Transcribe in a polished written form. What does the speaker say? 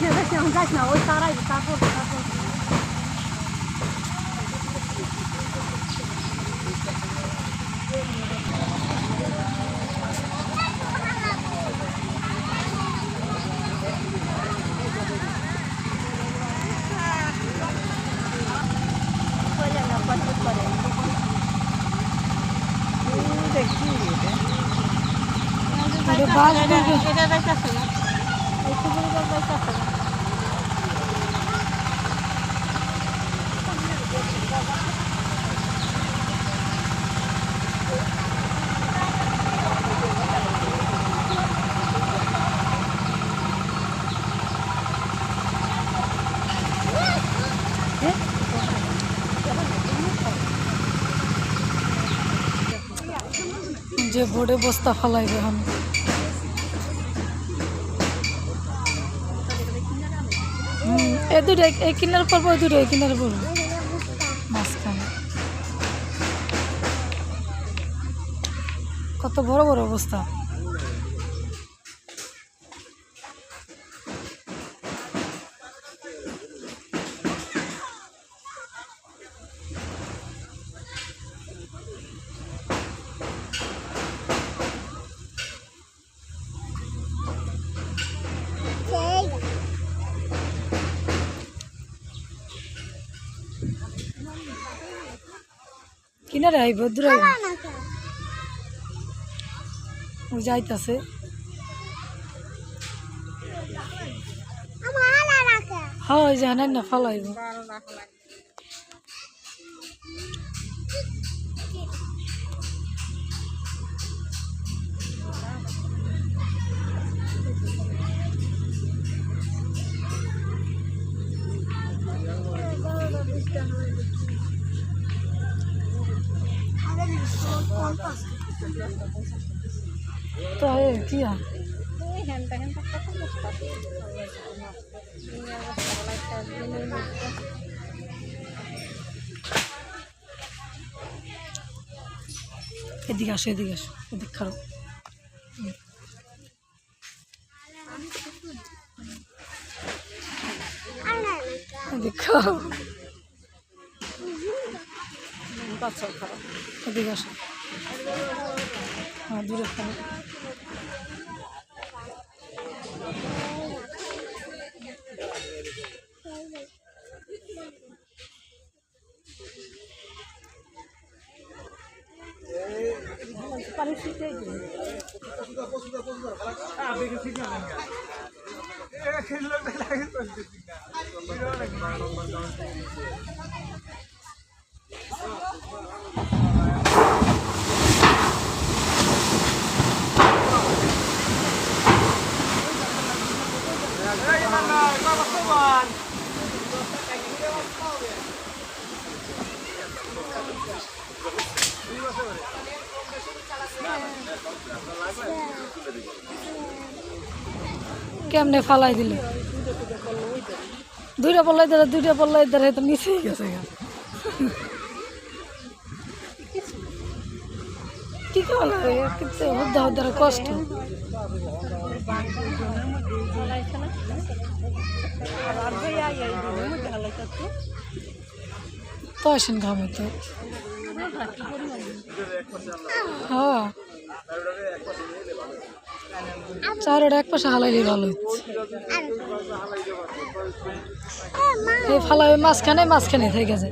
যাস না ওই তারাই তারপর দেখি যে বোর্ডে বস্তা ফেলাইবে এখন এই দুটো এই কিনার পর ওই দুটো এই কিনার পর মাঝখানে কত বড় বড় অবস্থা। কিনারে আইব দূর ও যাইতাছে হ্যাঁ ওই জানেন না ফলাইব তো কি এদিকে আসো এদিকে আসো এদিক খাও এদিক খাও এদিকে আসো হ্যাঁ দূরে খাও কেমনে ফালাই দিলে দুইটা পল্লাই ধরে তো নিচে গেছে কি করে কষ্ট তো আসেন ঘামে তো হ্যাঁ চারোটা এক পাশে হালাইলে ভালো এই ফালাই মাঝখানে থেকে গেছে।